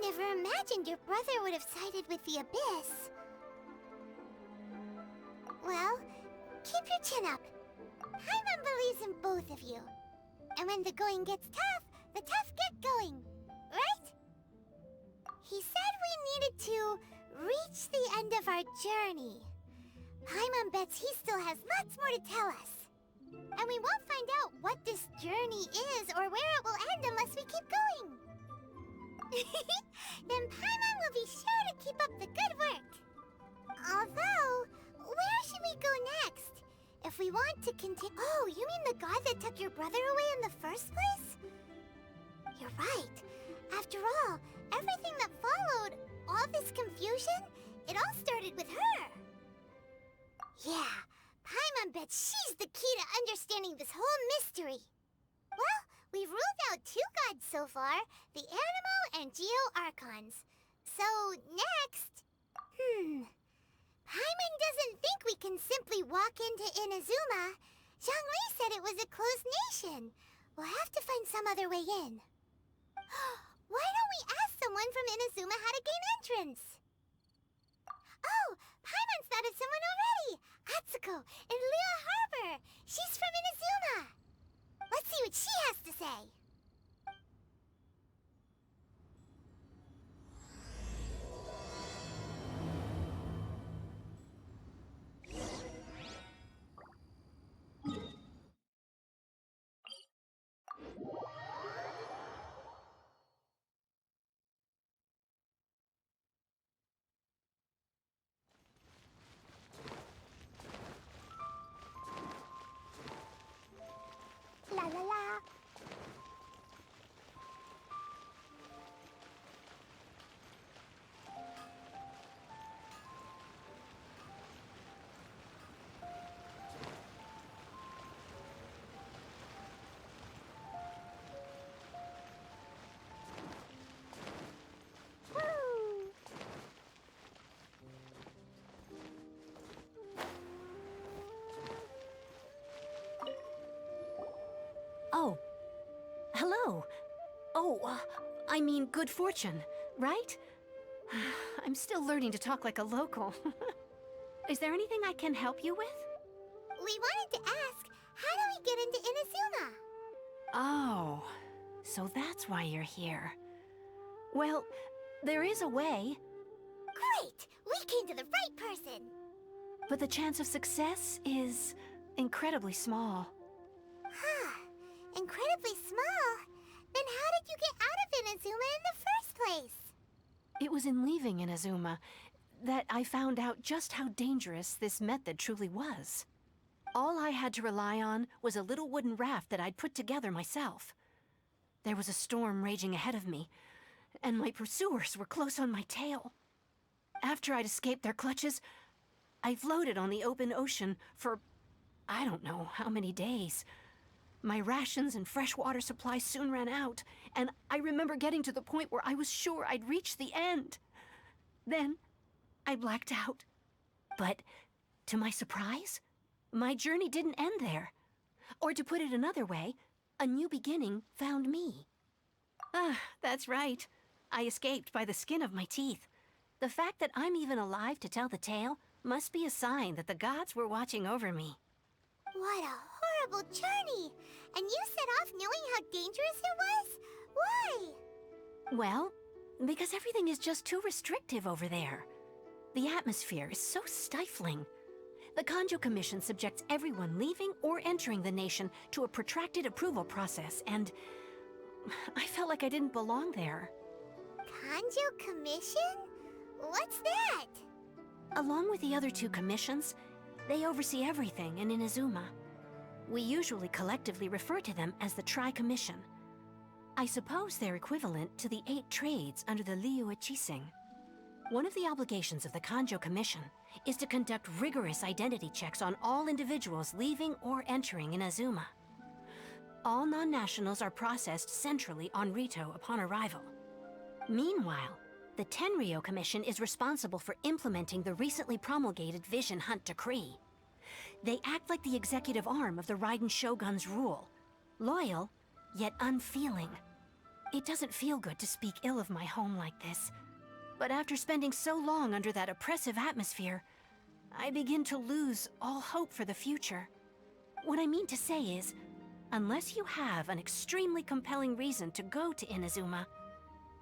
never imagined your brother would have sided with the Abyss. Well, keep your chin up. Paimon believes in both of you. And when the going gets tough, the tough get going. Right? He said we needed to reach the end of our journey. Paimon bets he still has lots more to tell us. And we won't find out what this journey is or where it will end unless we keep going. Then Paimon will be sure to keep up the good work. Although, where should we go next? If we want to continue... Oh, you mean the god that took your brother away in the first place? You're right. After all, everything that followed, all this confusion, it all started with her. Yeah, Paimon bets she's the key to understanding this whole mystery. Well, we've ruled out 2 gods so far, the Animo and Geo Archons. So, next... Paimon doesn't think we can simply walk into Inazuma. Zhongli said it was a closed nation. We'll have to find some other way in. Why don't we ask someone from Inazuma how to gain entrance? Oh, Paimon's thought of someone already! Atsuko, in Liyue Harbor! She's from Inazuma! Let's see what she has to say! La la la. Oh. Hello. Oh, I mean good fortune, right? I'm still learning to talk like a local. Is there anything I can help you with? We wanted to ask, how do we get into Inazuma? Oh, so that's why you're here. Well, there is a way. Great! We came to the right person! But the chance of success is incredibly small. Huh. Incredibly small? Then how did you get out of Inazuma in the first place? It was in leaving Inazuma that I found out just how dangerous this method truly was. All I had to rely on was a little wooden raft that I'd put together myself. There was a storm raging ahead of me, and my pursuers were close on my tail. After I'd escaped their clutches, I floated on the open ocean for I don't know how many days. My rations and freshwater supplies soon ran out, and I remember getting to the point where I was sure I'd reached the end. Then, I blacked out. But, to my surprise, my journey didn't end there. Or to put it another way, a new beginning found me. Ah, that's right. I escaped by the skin of my teeth. The fact that I'm even alive to tell the tale must be a sign that the gods were watching over me. What a horrible journey! And you set off knowing how dangerous it was? Why? Well, because everything is just too restrictive over there. The atmosphere is so stifling. The Kanjo Commission subjects everyone leaving or entering the nation to a protracted approval process, and I felt like I didn't belong there. Kanjo Commission? What's that? Along with the other 2 commissions, they oversee everything in Inazuma. We usually collectively refer to them as the Tri-Commission. I suppose they're equivalent to the 8 trades under the Liyue Chising. One of the obligations of the Kanjo Commission is to conduct rigorous identity checks on all individuals leaving or entering Inazuma. All non-nationals are processed centrally on Rito upon arrival. Meanwhile, the Tenryo Commission is responsible for implementing the recently promulgated Vision Hunt Decree. They act like the executive arm of the Raiden Shogun's rule. Loyal, yet unfeeling. It doesn't feel good to speak ill of my home like this. But after spending so long under that oppressive atmosphere, I begin to lose all hope for the future. What I mean to say is, unless you have an extremely compelling reason to go to Inazuma,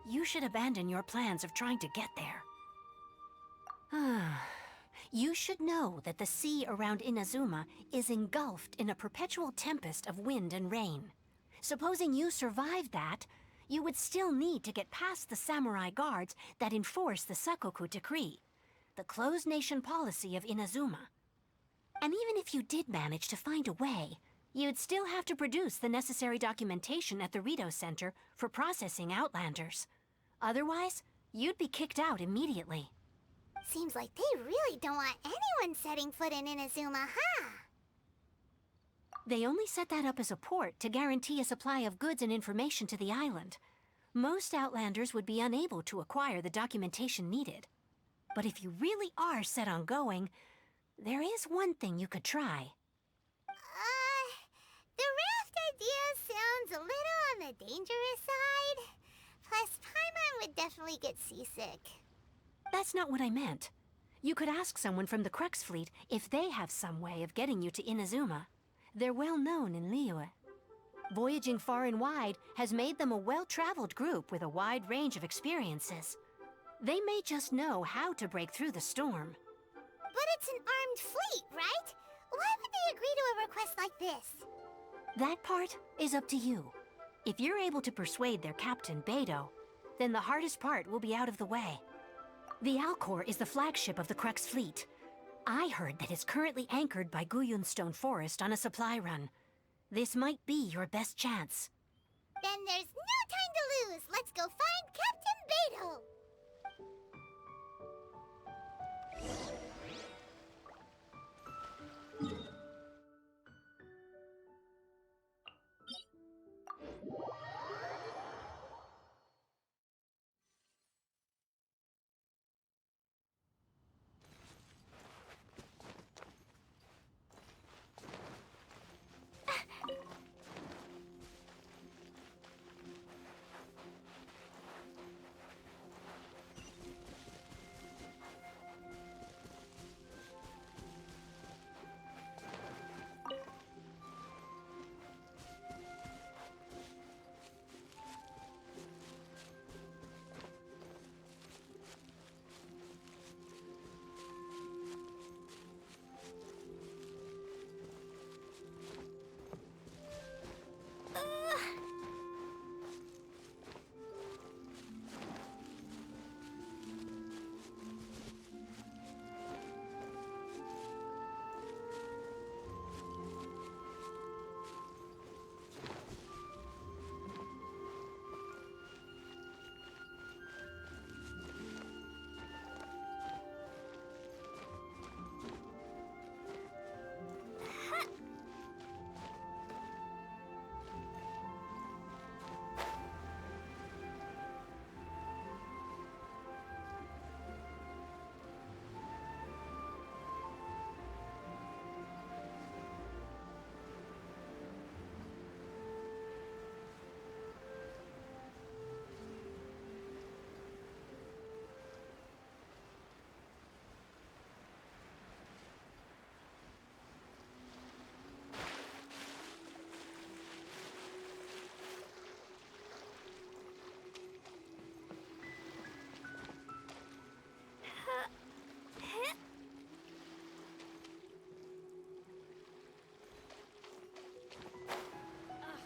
you should abandon your plans of trying to get there. You should know that the sea around Inazuma is engulfed in a perpetual tempest of wind and rain. Supposing you survived that, you would still need to get past the samurai guards that enforce the Sakoku Decree, the closed nation policy of Inazuma. And even if you did manage to find a way, you'd still have to produce the necessary documentation at the Rito Center for processing Outlanders. Otherwise, you'd be kicked out immediately. Seems like they really don't want anyone setting foot in Inazuma, huh? They only set that up as a port to guarantee a supply of goods and information to the island. Most Outlanders would be unable to acquire the documentation needed. But if you really are set on going, there is one thing you could try. The raft idea sounds a little on the dangerous side. Plus, Paimon would definitely get seasick. That's not what I meant. You could ask someone from the Crux fleet if they have some way of getting you to Inazuma. They're well known in Liyue. Voyaging far and wide has made them a well-traveled group with a wide range of experiences. They may just know how to break through the storm. But it's an armed fleet, right? Why would they agree to a request like this? That part is up to you. If you're able to persuade their captain, Beidou, then the hardest part will be out of the way. The Alcor is the flagship of the Crux fleet. I heard that it's currently anchored by Guyunstone Forest on a supply run. This might be your best chance. Then there's no time to lose. Let's go find Captain Beidou.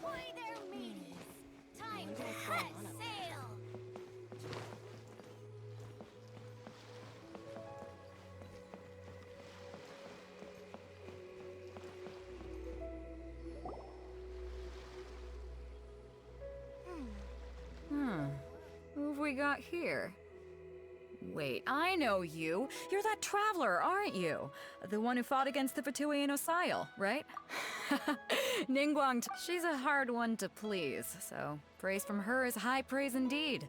Ahoy there, mateys! Time to set sail! Who have we got here? Wait, I know you. You're that traveler, aren't you? The one who fought against the Fatui and Osile, right? Ningguang, she's a hard one to please, so praise from her is high praise indeed.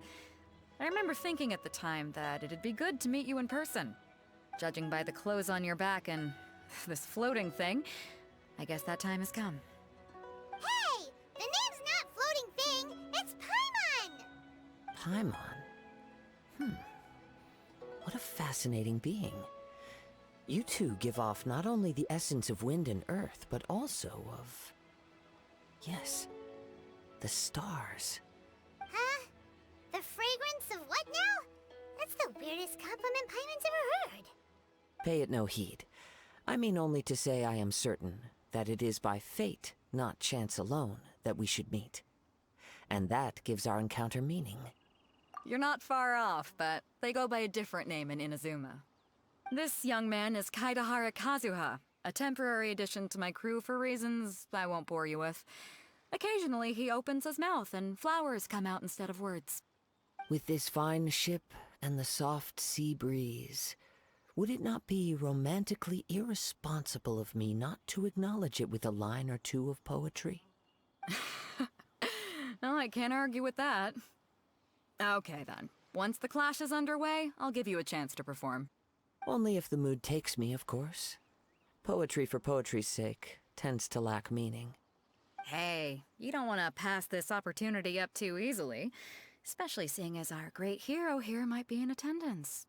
I remember thinking at the time that it'd be good to meet you in person. Judging by the clothes on your back and this floating thing, I guess that time has come. Hey! The name's not Floating Thing, it's Paimon! Paimon. What a fascinating being. You two give off not only the essence of wind and earth, but also of... yes, the stars. Huh? The fragrance of what now? That's the weirdest compliment Paimon's ever heard. Pay it no heed. I mean only to say I am certain that it is by fate, not chance alone, that we should meet. And that gives our encounter meaning. You're not far off, but they go by a different name in Inazuma. This young man is Kaidahara Kazuha, a temporary addition to my crew for reasons I won't bore you with. Occasionally he opens his mouth and flowers come out instead of words. With this fine ship and the soft sea breeze, would it not be romantically irresponsible of me not to acknowledge it with a line or two of poetry? Well, I can't argue with that. Okay then. Once the clash is underway, I'll give you a chance to perform. Only if the mood takes me, of course. Poetry for poetry's sake tends to lack meaning. Hey, you don't want to pass this opportunity up too easily, especially seeing as our great hero here might be in attendance.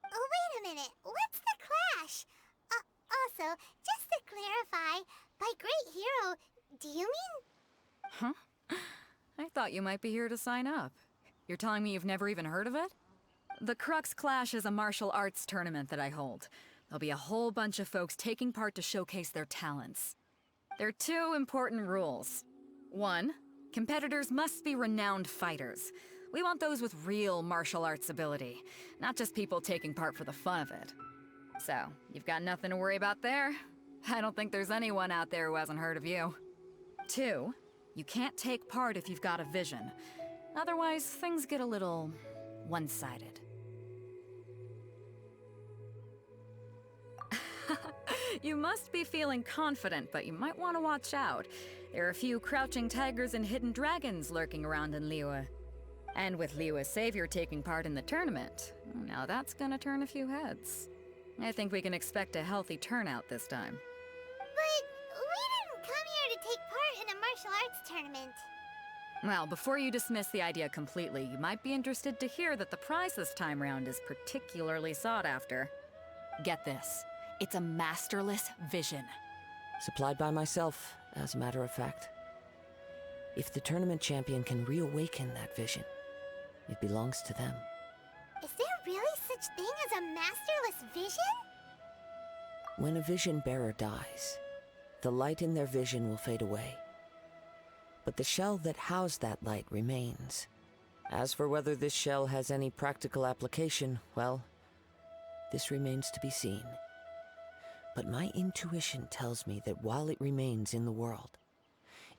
Oh, wait a minute. What's the clash? Also, just to clarify, by great hero, do you mean... Huh? I thought you might be here to sign up. You're telling me you've never even heard of it? The Crux Clash is a martial arts tournament that I hold. There'll be a whole bunch of folks taking part to showcase their talents. There are 2 important rules. 1, competitors must be renowned fighters. We want those with real martial arts ability, not just people taking part for the fun of it. So, you've got nothing to worry about there. I don't think there's anyone out there who hasn't heard of you. 2, you can't take part if you've got a vision. Otherwise, things get a little one-sided. You must be feeling confident, but you might want to watch out. There are a few crouching tigers and hidden dragons lurking around in Liyue. And with Liyue's savior taking part in the tournament, now that's gonna turn a few heads. I think we can expect a healthy turnout this time. But we didn't come here to take part in a martial arts tournament. Well, before you dismiss the idea completely, you might be interested to hear that the prize this time round is particularly sought after. Get this. It's a masterless vision. Supplied by myself, as a matter of fact. If the tournament champion can reawaken that vision, it belongs to them. Is there really such thing as a masterless vision? When a vision bearer dies, the light in their vision will fade away. But the shell that housed that light remains. As for whether this shell has any practical application, well, this remains to be seen. But my intuition tells me that while it remains in the world,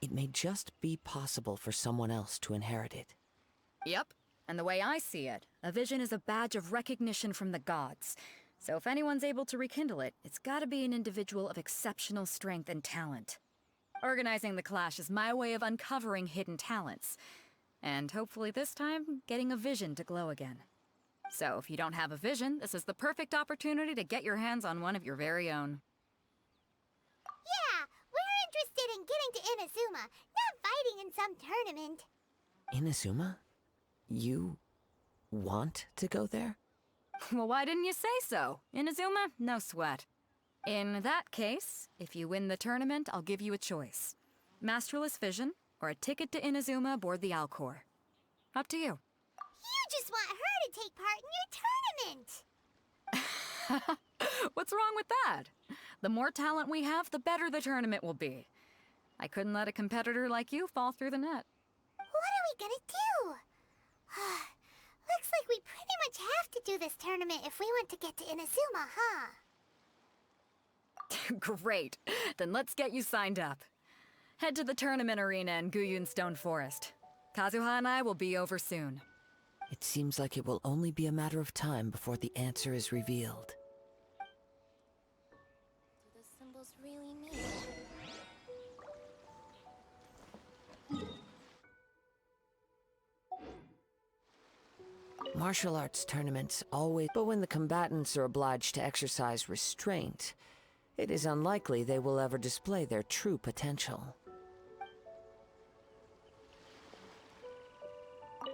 it may just be possible for someone else to inherit it. Yep. And the way I see it, a vision is a badge of recognition from the gods. So if anyone's able to rekindle it, it's gotta be an individual of exceptional strength and talent. Organizing the clash is my way of uncovering hidden talents. And hopefully this time, getting a vision to glow again. So if you don't have a vision, this is the perfect opportunity to get your hands on one of your very own. Yeah, we're interested in getting to Inazuma, not fighting in some tournament. Inazuma? You want to go there? Well, why didn't you say so? Inazuma? No sweat. In that case, if you win the tournament, I'll give you a choice. Masterless Vision, or a ticket to Inazuma aboard the Alcor. Up to you. You just want her to take part in your tournament! What's wrong with that? The more talent we have, the better the tournament will be. I couldn't let a competitor like you fall through the net. What are we gonna do? Looks like we pretty much have to do this tournament if we want to get to Inazuma, huh? Great. Then let's get you signed up. Head to the tournament arena in Guyun Stone Forest. Kazuha and I will be over soon. It seems like it will only be a matter of time before the answer is revealed. Do the symbols really mean? Martial arts tournaments always... But when the combatants are obliged to exercise restraint, it is unlikely they will ever display their true potential.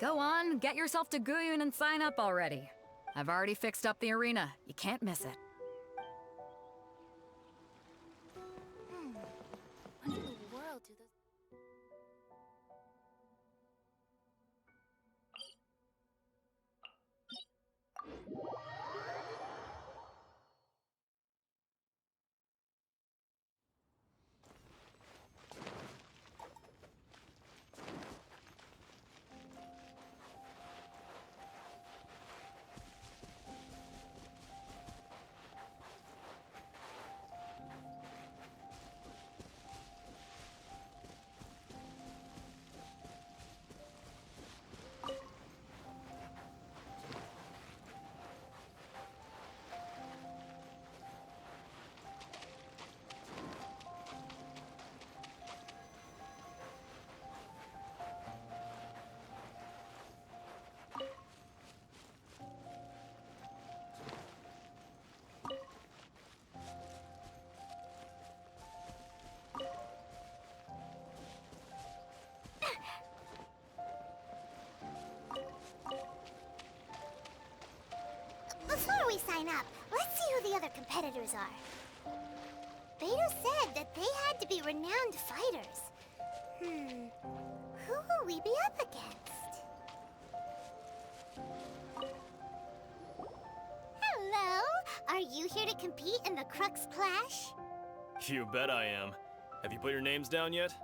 Go on, get yourself to Guyun and sign up already. I've already fixed up the arena. You can't miss it. What in the world do those... Before we sign up, let's see who the other competitors are. Beto said that they had to be renowned fighters. Who will we be up against? Hello! Are you here to compete in the Crux Clash? You bet I am. Have you put your names down yet?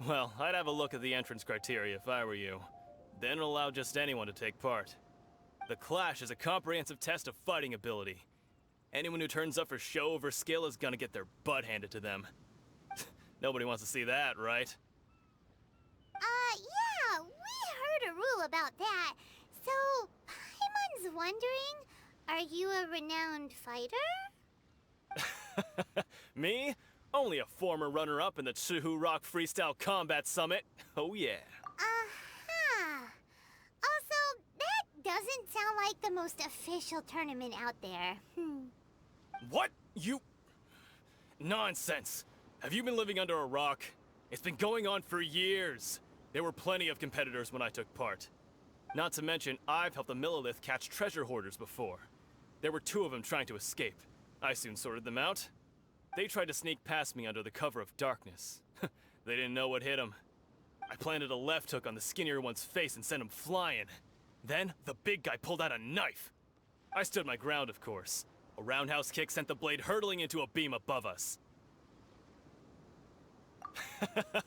Well, I'd have a look at the entrance criteria if I were you. Then allow just anyone to take part. The Clash is a comprehensive test of fighting ability. Anyone who turns up for show over skill is gonna get their butt handed to them. Nobody wants to see that, right? Yeah, we heard a rule about that. So, Paimon's wondering, are you a renowned fighter? Me? Only a former runner-up in the Tsuhu Rock Freestyle Combat Summit. Oh yeah. Uh-huh. Also, that doesn't sound like the most official tournament out there. What? You... Nonsense. Have you been living under a rock? It's been going on for years. There were plenty of competitors when I took part. Not to mention, I've helped the Millilith catch treasure hoarders before. There were 2 of them trying to escape. I soon sorted them out. They tried to sneak past me under the cover of darkness. They didn't know what hit them. I planted a left hook on the skinnier one's face and sent him flying. Then, the big guy pulled out a knife. I stood my ground, of course. A roundhouse kick sent the blade hurtling into a beam above us.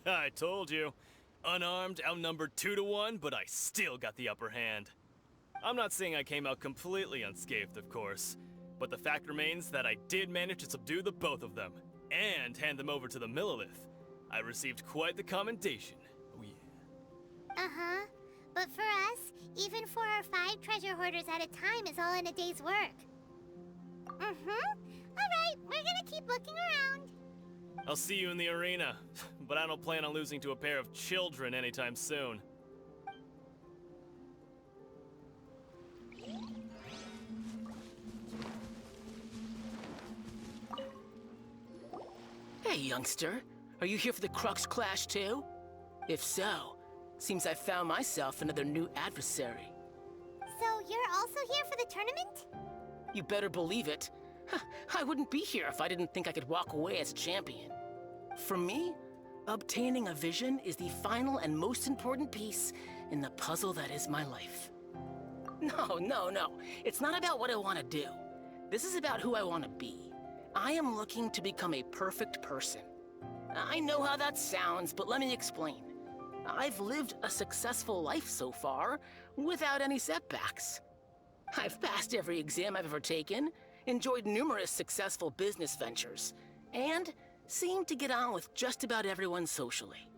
I told you. Unarmed, outnumbered 2 to 1, but I still got the upper hand. I'm not saying I came out completely unscathed, of course. But the fact remains that I did manage to subdue the both of them, and hand them over to the Millilith. I received quite the commendation. Oh yeah. Uh-huh. But for us, even 4 or 5 treasure hoarders at a time is all in a day's work. Alright, we're gonna keep looking around. I'll see you in the arena, but I don't plan on losing to a pair of children anytime soon. Hey, youngster. Are you here for the Crux Clash, too? If so, seems I found myself another new adversary. So you're also here for the tournament? You better believe it. I wouldn't be here if I didn't think I could walk away as a champion. For me, obtaining a vision is the final and most important piece in the puzzle that is my life. No. It's not about what I want to do. This is about who I want to be. I am looking to become a perfect person. I know how that sounds, but let me explain. I've lived a successful life so far, without any setbacks. I've passed every exam I've ever taken, enjoyed numerous successful business ventures, and seemed to get on with just about everyone socially.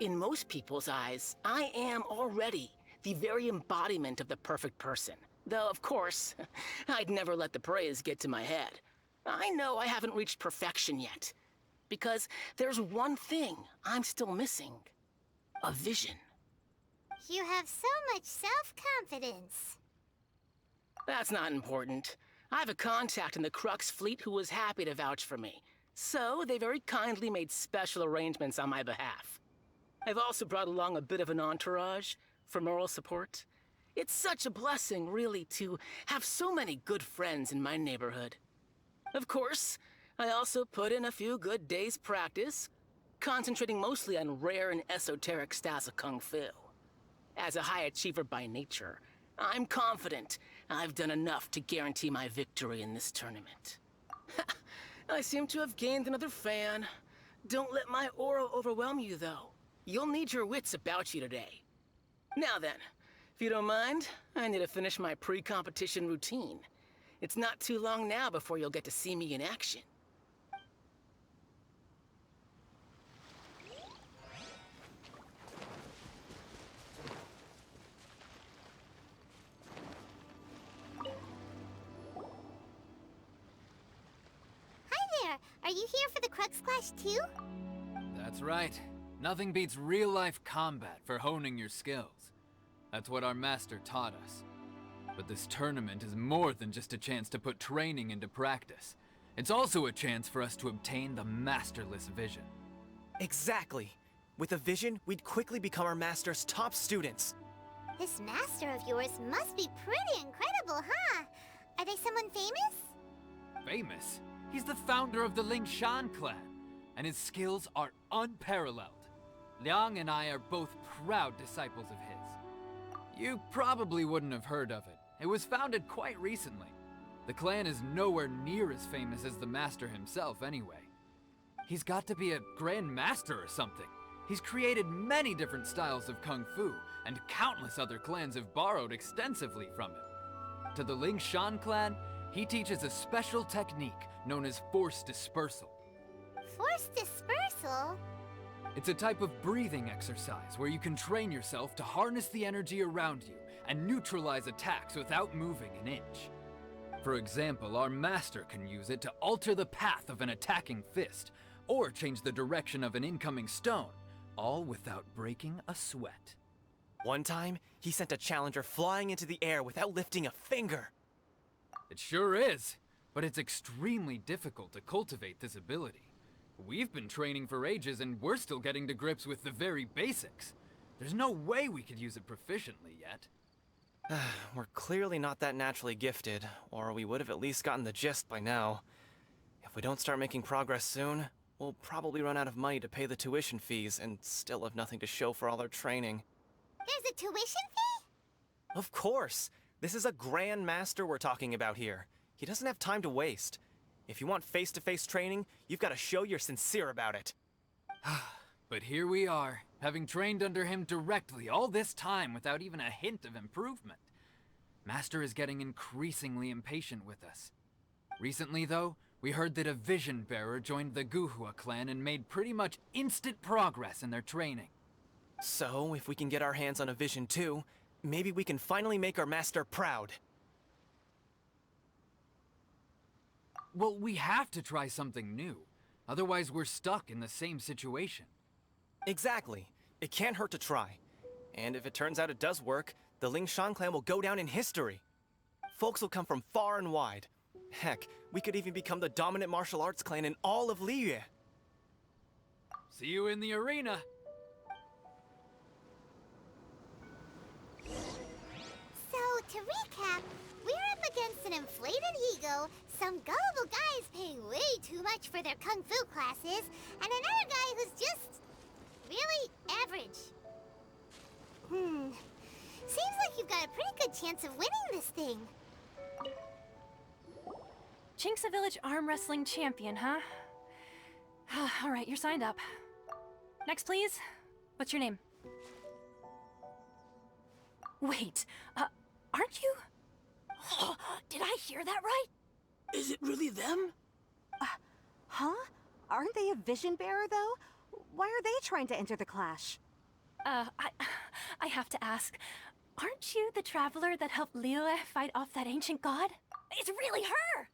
In most people's eyes, I am already the very embodiment of the perfect person. Though, of course, I'd never let the praise get to my head. I know I haven't reached perfection yet, because there's one thing I'm still missing. A vision. You have so much self-confidence. That's not important. I have a contact in the Crux fleet who was happy to vouch for me, so they very kindly made special arrangements on my behalf. I've also brought along a bit of an entourage, for moral support. It's such a blessing, really, to have so many good friends in my neighborhood. Of course, I also put in a few good days' practice, concentrating mostly on rare and esoteric styles of Kung Fu. As a high achiever by nature, I'm confident I've done enough to guarantee my victory in this tournament. I seem to have gained another fan. Don't let my aura overwhelm you, though. You'll need your wits about you today. Now then, if you don't mind, I need to finish my pre-competition routine. It's not too long now before you'll get to see me in action. Are you here for the Crux Clash too? That's right. Nothing beats real-life combat for honing your skills. That's what our master taught us. But this tournament is more than just a chance to put training into practice. It's also a chance for us to obtain the masterless vision. Exactly. With a vision, we'd quickly become our master's top students. This master of yours must be pretty incredible, huh? Are they someone famous? Famous? He's the founder of the Lingshan clan, and his skills are unparalleled. Liang and I are both proud disciples of his. You probably wouldn't have heard of it. It was founded quite recently. The clan is nowhere near as famous as the master himself anyway. He's got to be a grand master or something. He's created many different styles of Kung Fu, and countless other clans have borrowed extensively from him. To the Lingshan clan, he teaches a special technique known as force dispersal. Force dispersal? It's a type of breathing exercise where you can train yourself to harness the energy around you and neutralize attacks without moving an inch. For example, our master can use it to alter the path of an attacking fist, or change the direction of an incoming stone, all without breaking a sweat. One time, he sent a challenger flying into the air without lifting a finger. It sure is, but it's extremely difficult to cultivate this ability. We've been training for ages and we're still getting to grips with the very basics. There's no way we could use it proficiently yet. We're clearly not that naturally gifted, or we would have at least gotten the gist by now. If we don't start making progress soon, we'll probably run out of money to pay the tuition fees and still have nothing to show for all our training. There's a tuition fee? Of course! This is a Grand Master we're talking about here. He doesn't have time to waste. If you want face-to-face training, you've got to show you're sincere about it. But here we are, having trained under him directly all this time without even a hint of improvement. Master is getting increasingly impatient with us. Recently, though, we heard that a vision bearer joined the Guhua clan and made pretty much instant progress in their training. So, if we can get our hands on a vision too, maybe we can finally make our master proud. Well, we have to try something new. Otherwise, we're stuck in the same situation. Exactly. It can't hurt to try. And if it turns out it does work, the Lingshan clan will go down in history. Folks will come from far and wide. Heck, we could even become the dominant martial arts clan in all of Liyue. See you in the arena! So, to recap, we're up against an inflated ego, some gullible guys paying way too much for their kung fu classes, and another guy who's just really average. Seems like you've got a pretty good chance of winning this thing. Chinksa Village arm wrestling champion, huh? All right, you're signed up. Next, please. What's your name? Wait, aren't you? Did I hear that right? Is it really them? Huh? Aren't they a vision bearer, though? Why are they trying to enter the clash? I have to ask, aren't you the traveler that helped Liyue fight off that ancient god? It's really her!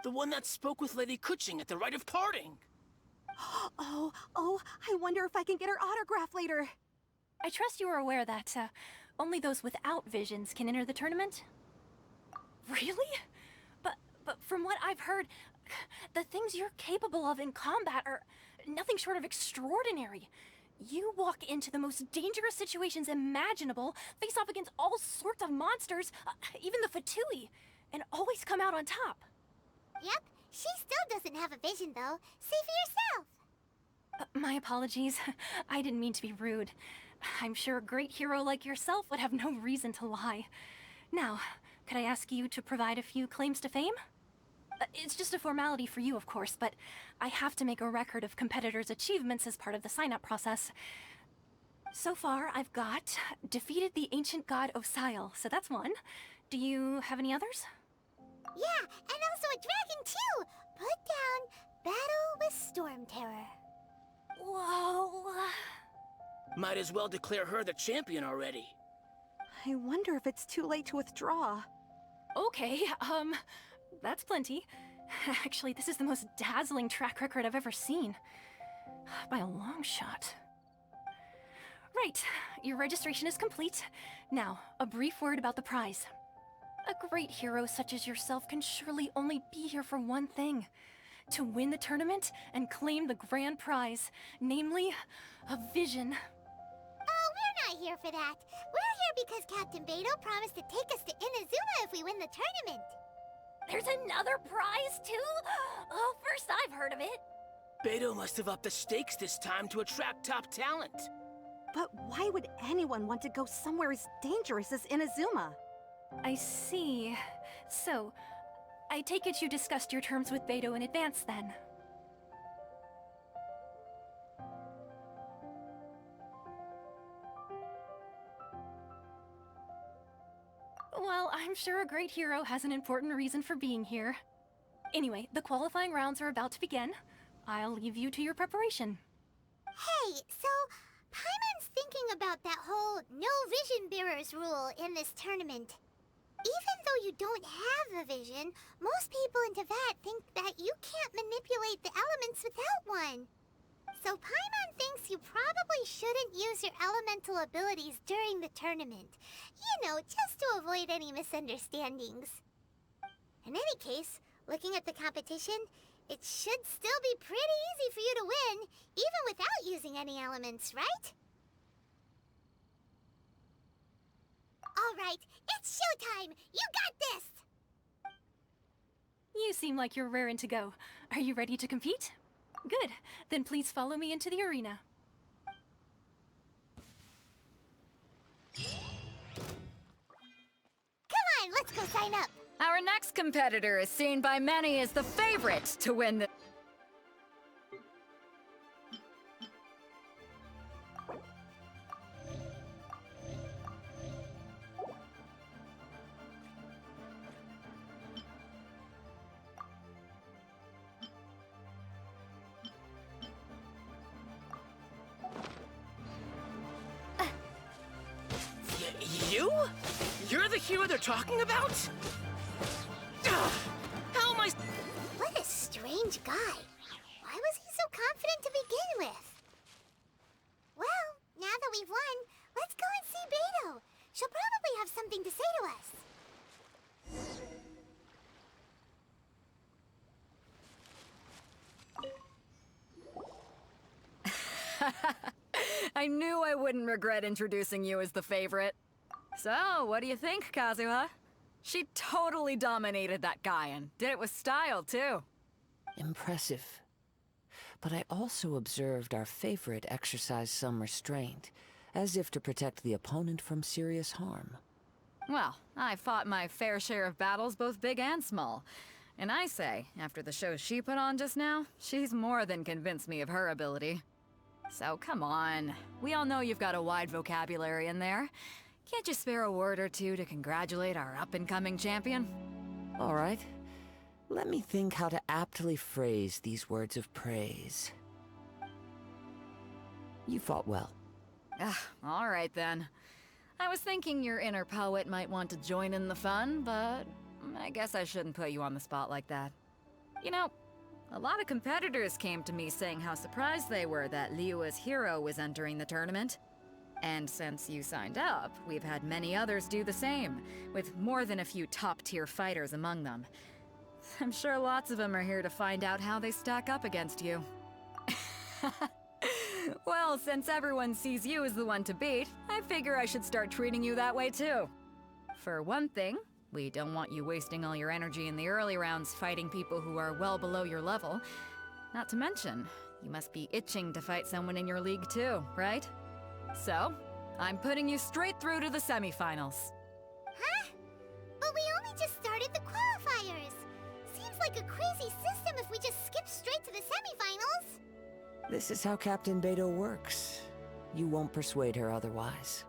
The one that spoke with Lady Kuching at the rite of parting. Oh, I wonder if I can get her autograph later. I trust you are aware that, only those without visions can enter the tournament? Really? But from what I've heard, the things you're capable of in combat are nothing short of extraordinary. You walk into the most dangerous situations imaginable, face off against all sorts of monsters, even the Fatui, and always come out on top. Yep, she still doesn't have a vision, though. See for yourself. My apologies. I didn't mean to be rude. I'm sure a great hero like yourself would have no reason to lie. Now, could I ask you to provide a few claims to fame? It's just a formality for you, of course, but I have to make a record of competitors' achievements as part of the sign-up process. So far, I've got defeated the ancient god Osail, so that's one. Do you have any others? Yeah, and also a dragon, too! Put down Battle with Storm Terror. Whoa. Might as well declare her the champion already. I wonder if it's too late to withdraw. Okay, that's plenty. Actually, this is the most dazzling track record I've ever seen. By a long shot. Right, your registration is complete. Now, a brief word about the prize. A great hero such as yourself can surely only be here for one thing. To win the tournament and claim the grand prize, namely, a vision. Oh, we're not here for that. We're here because Captain Beidou promised to take us to Inazuma if we win the tournament. There's another prize, too? Oh, first I've heard of it. Beidou must have upped the stakes this time to attract top talent. But why would anyone want to go somewhere as dangerous as Inazuma? I see. So, I take it you discussed your terms with Beidou in advance, then? Well, I'm sure a great hero has an important reason for being here. Anyway, the qualifying rounds are about to begin. I'll leave you to your preparation. Hey, so Paimon's thinking about that whole no vision bearers rule in this tournament. Even though you don't have a vision, most people in Teyvat think that you can't manipulate the elements without one. So Paimon thinks you probably shouldn't use your elemental abilities during the tournament. You know, just to avoid any misunderstandings. In any case, looking at the competition, it should still be pretty easy for you to win, even without using any elements, right? All right, it's showtime! You got this! You seem like you're raring to go. Are you ready to compete? Good. Then please follow me into the arena. Come on, let's go sign up! Our next competitor is seen by many as the favorite to win the... You? You're the hero they're talking about? How am I... What a strange guy. Why was he so confident to begin with? Well, now that we've won, let's go and see Beidou. She'll probably have something to say to us. I knew I wouldn't regret introducing you as the favorite. So, what do you think, Kazuha? She totally dominated that guy and did it with style, too. Impressive. But I also observed our favorite exercise some restraint, as if to protect the opponent from serious harm. Well, I fought my fair share of battles, both big and small. And I say, after the show she put on just now, she's more than convinced me of her ability. So come on. We all know you've got a wide vocabulary in there. Can't you spare a word or two to congratulate our up-and-coming champion? All right. Let me think how to aptly phrase these words of praise. You fought well. All right then. I was thinking your inner poet might want to join in the fun, but I guess I shouldn't put you on the spot like that. You know, a lot of competitors came to me saying how surprised they were that Liyue's hero was entering the tournament. And since you signed up, we've had many others do the same, with more than a few top-tier fighters among them. I'm sure lots of them are here to find out how they stack up against you. Well, since everyone sees you as the one to beat, I figure I should start treating you that way too. For one thing, we don't want you wasting all your energy in the early rounds fighting people who are well below your level. Not to mention, you must be itching to fight someone in your league too, right? So, I'm putting you straight through to the semifinals. Huh? But we only just started the qualifiers. Seems like a crazy system if we just skip straight to the semifinals. This is how Captain Beto works. You won't persuade her otherwise.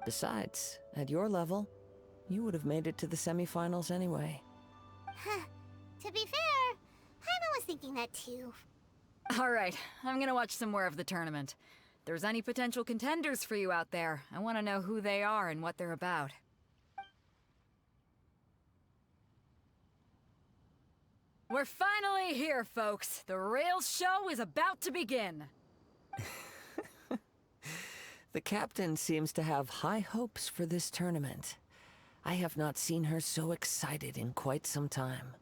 Besides, at your level, you would have made it to the semifinals anyway. Huh. To be fair, Paimon was thinking that too. Alright, I'm gonna watch some more of the tournament. If there's any potential contenders for you out there, I want to know who they are and what they're about. We're finally here, folks. The real show is about to begin. The captain seems to have high hopes for this tournament. I have not seen her so excited in quite some time.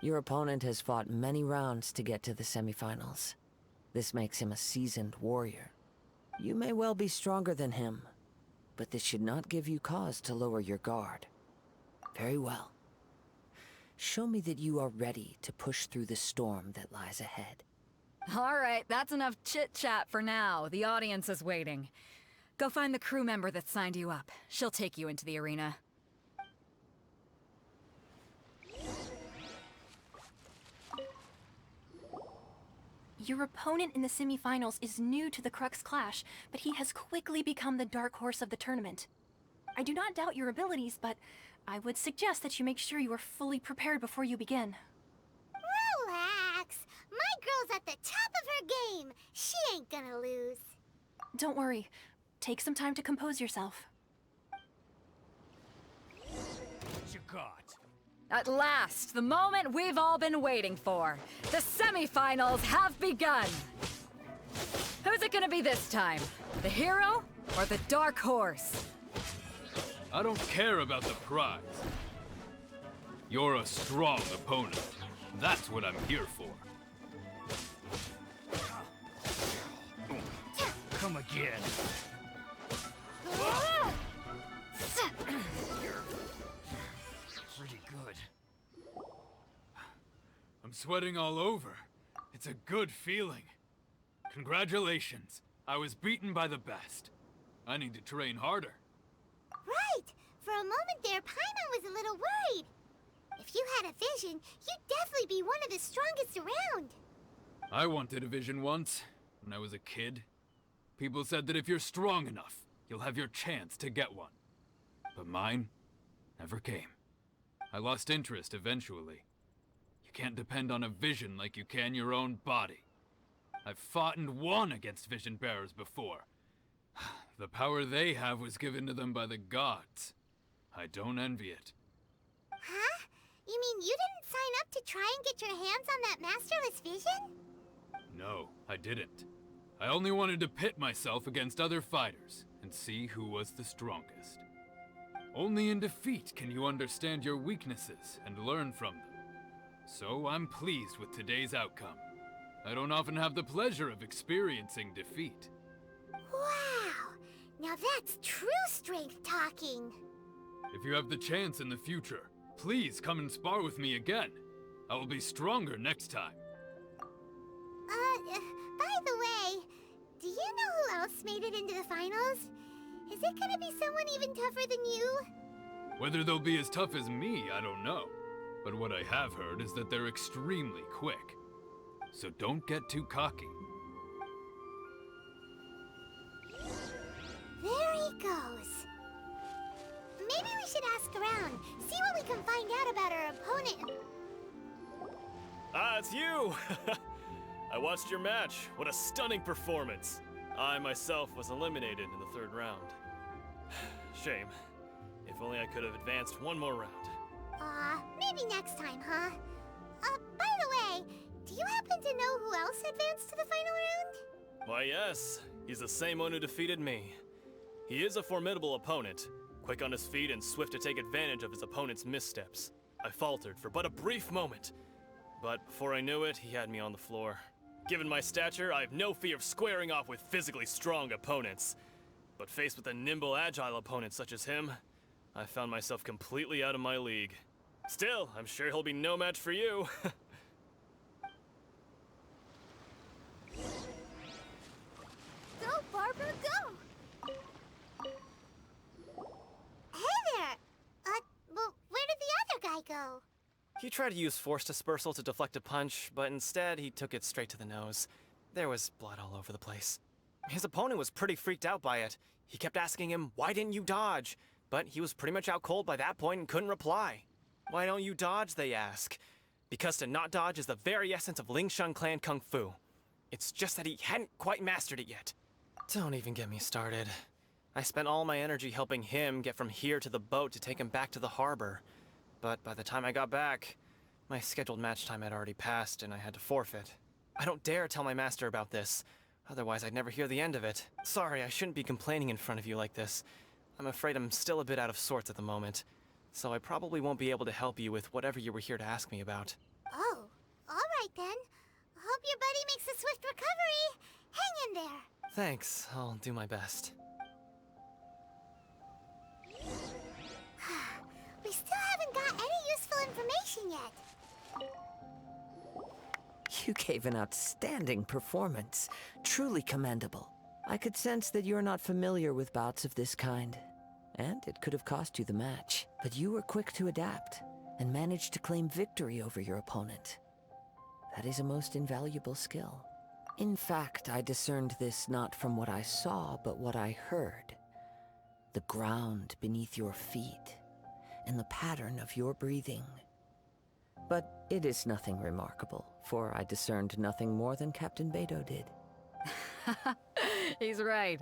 Your opponent has fought many rounds to get to the semifinals. This makes him a seasoned warrior. You may well be stronger than him, but this should not give you cause to lower your guard. Very well. Show me that you are ready to push through the storm that lies ahead. Alright, that's enough chit-chat for now. The audience is waiting. Go find the crew member that signed you up. She'll take you into the arena. Your opponent in the semifinals is new to the Crux Clash, but he has quickly become the dark horse of the tournament. I do not doubt your abilities, but I would suggest that you make sure you are fully prepared before you begin. Relax. My girl's at the top of her game. She ain't gonna lose. Don't worry. Take some time to compose yourself. What you got? At last, the moment we've all been waiting for. The semifinals have begun. Who's it gonna be this time? The hero or the dark horse? I don't care about the prize. You're a strong opponent. That's what I'm here for. Come again. Pretty good. I'm sweating all over. It's a good feeling. Congratulations. I was beaten by the best. I need to train harder. Right. For a moment there, Paimon was a little worried. If you had a vision, you'd definitely be one of the strongest around. I wanted a vision once, when I was a kid. People said that if you're strong enough, you'll have your chance to get one. But mine never came. I lost interest eventually. You can't depend on a vision like you can your own body. I've fought and won against vision bearers before. The power they have was given to them by the gods. I don't envy it. Huh? You mean you didn't sign up to try and get your hands on that masterless vision? No, I didn't. I only wanted to pit myself against other fighters and see who was the strongest. Only in defeat can you understand your weaknesses and learn from them. So I'm pleased with today's outcome. I don't often have the pleasure of experiencing defeat. Wow! Now that's true strength talking. If you have the chance in the future, please come and spar with me again. I will be stronger next time. By the way, do you know who else made it into the finals? Is it gonna be someone even tougher than you? Whether they'll be as tough as me, I don't know. But what I have heard is that they're extremely quick. So don't get too cocky. There he goes. Maybe we should ask around, see what we can find out about our opponent. Ah, it's you! I watched your match. What a stunning performance. I myself was eliminated in the third round. Shame. If only I could have advanced one more round. Maybe next time, huh? By the way, do you happen to know who else advanced to the final round? Why, yes. He's the same one who defeated me. He is a formidable opponent, quick on his feet and swift to take advantage of his opponent's missteps. I faltered for but a brief moment, but before I knew it, he had me on the floor. Given my stature, I have no fear of squaring off with physically strong opponents. But faced with a nimble, agile opponent such as him, I found myself completely out of my league. Still, I'm sure he'll be no match for you. Go, Barbara, go! Hey there! Well, where did the other guy go? He tried to use force dispersal to deflect a punch, but instead he took it straight to the nose. There was blood all over the place. His opponent was pretty freaked out by it. He kept asking him, "Why didn't you dodge?" But he was pretty much out cold by that point and couldn't reply. "Why don't you dodge?" they ask. Because to not dodge is the very essence of Lingshan clan kung fu. It's just that he hadn't quite mastered it yet. Don't even get me started. I spent all my energy helping him get from here to the boat to take him back to the harbor. But by the time I got back, my scheduled match time had already passed and I had to forfeit. I don't dare tell my master about this, otherwise I'd never hear the end of it. Sorry, I shouldn't be complaining in front of you like this. I'm afraid I'm still a bit out of sorts at the moment, so I probably won't be able to help you with whatever you were here to ask me about. Oh, alright then. Hope your buddy makes a swift recovery. Hang in there. Thanks, I'll do my best. We still haven't got any useful information yet. You gave an outstanding performance. Truly commendable. I could sense that you're not familiar with bouts of this kind, and it could have cost you the match. But you were quick to adapt, and managed to claim victory over your opponent. That is a most invaluable skill. In fact, I discerned this not from what I saw, but what I heard. The ground beneath your feet, and the pattern of your breathing. But it is nothing remarkable, for I discerned nothing more than Captain Beidou did. He's right.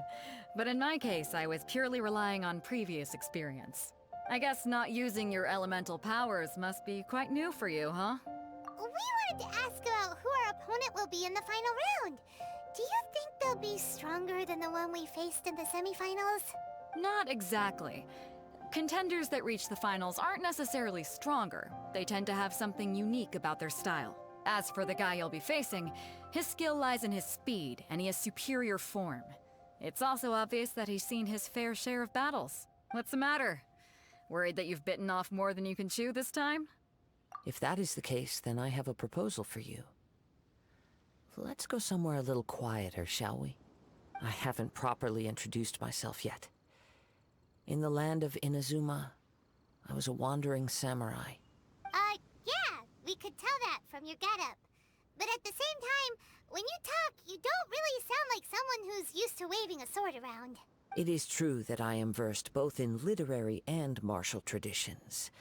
But in my case, I was purely relying on previous experience. I guess not using your elemental powers must be quite new for you, huh? We wanted to ask about who our opponent will be in the final round. Do you think they'll be stronger than the one we faced in the semifinals? Not exactly. Contenders that reach the finals aren't necessarily stronger. They tend to have something unique about their style. As for the guy you'll be facing, his skill lies in his speed, and he has superior form. It's also obvious that he's seen his fair share of battles. What's the matter? Worried that you've bitten off more than you can chew this time? If that is the case, then I have a proposal for you. Let's go somewhere a little quieter, shall we? I haven't properly introduced myself yet. In the land of Inazuma, I was a wandering samurai. Yeah, we could tell that from your getup. But at the same time, when you talk, you don't really sound like someone who's used to waving a sword around. It is true that I am versed both in literary and martial traditions.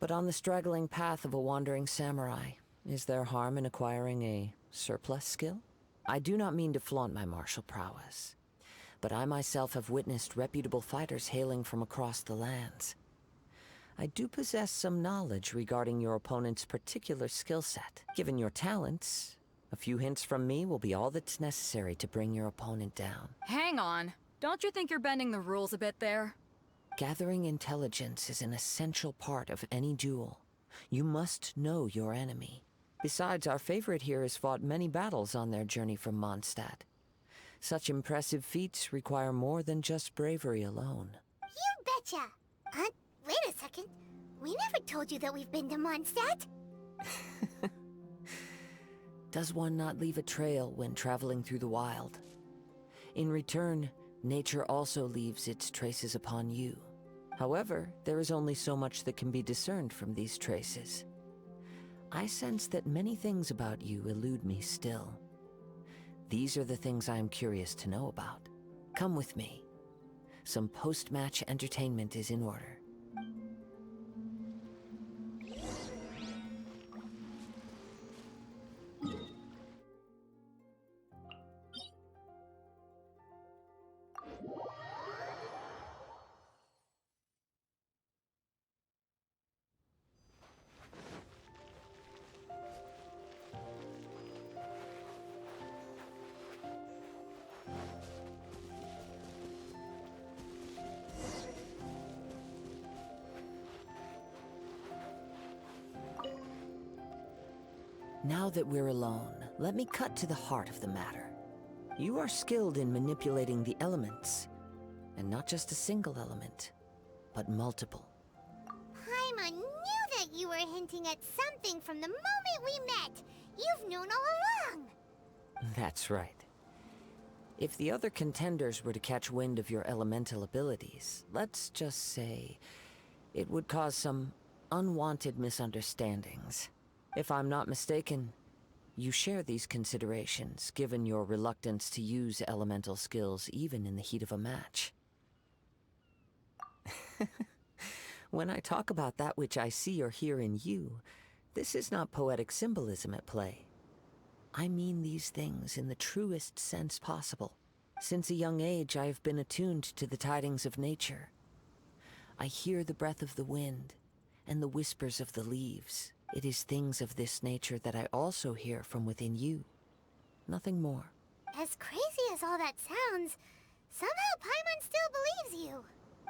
But on the straggling path of a wandering samurai, is there harm in acquiring a surplus skill? I do not mean to flaunt my martial prowess, but I myself have witnessed reputable fighters hailing from across the lands. I do possess some knowledge regarding your opponent's particular skill set. Given your talents, a few hints from me will be all that's necessary to bring your opponent down. Hang on. Don't you think you're bending the rules a bit there? Gathering intelligence is an essential part of any duel. You must know your enemy. Besides, our favorite here has fought many battles on their journey from Mondstadt. Such impressive feats require more than just bravery alone. You betcha! Wait a second. We never told you that we've been to Mondstadt. Does one not leave a trail when traveling through the wild? In return, nature also leaves its traces upon you. However, there is only so much that can be discerned from these traces. I sense that many things about you elude me still. These are the things I am curious to know about. Come with me. Some post-match entertainment is in order. Now that we're alone, let me cut to the heart of the matter. You are skilled in manipulating the elements, and not just a single element, but multiple. Paimon knew that you were hinting at something from the moment we met. You've known all along. That's right. If the other contenders were to catch wind of your elemental abilities, let's just say it would cause some unwanted misunderstandings. If I'm not mistaken, you share these considerations, given your reluctance to use elemental skills even in the heat of a match. When I talk about that which I see or hear in you, this is not poetic symbolism at play. I mean these things in the truest sense possible. Since a young age, I have been attuned to the tidings of nature. I hear the breath of the wind and the whispers of the leaves. It is things of this nature that I also hear from within you. Nothing more. As crazy as all that sounds, somehow Paimon still believes you.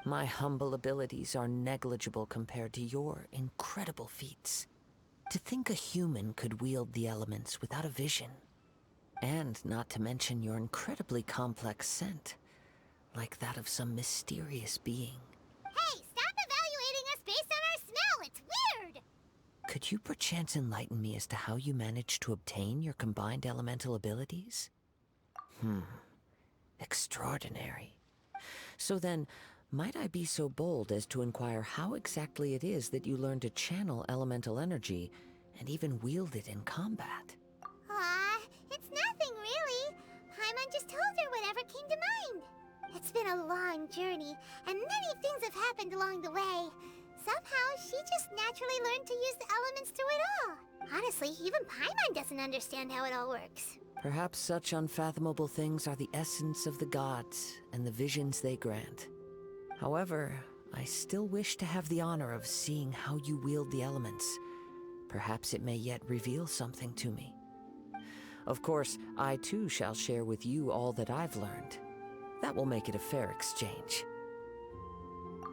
My humble abilities are negligible compared to your incredible feats. To think a human could wield the elements without a vision. And not to mention your incredibly complex scent, like that of some mysterious being. Hey, stop evaluating us based on our smell! It's weird! Could you perchance enlighten me as to how you managed to obtain your combined elemental abilities? Extraordinary. So then, might I be so bold as to inquire how exactly it is that you learned to channel elemental energy and even wield it in combat? It's nothing really. Paimon just told her whatever came to mind. It's been a long journey, and many things have happened along the way. Somehow, she just naturally learned to use the elements through it all. Honestly, even Paimon doesn't understand how it all works. Perhaps such unfathomable things are the essence of the gods and the visions they grant. However, I still wish to have the honor of seeing how you wield the elements. Perhaps it may yet reveal something to me. Of course, I too shall share with you all that I've learned. That will make it a fair exchange.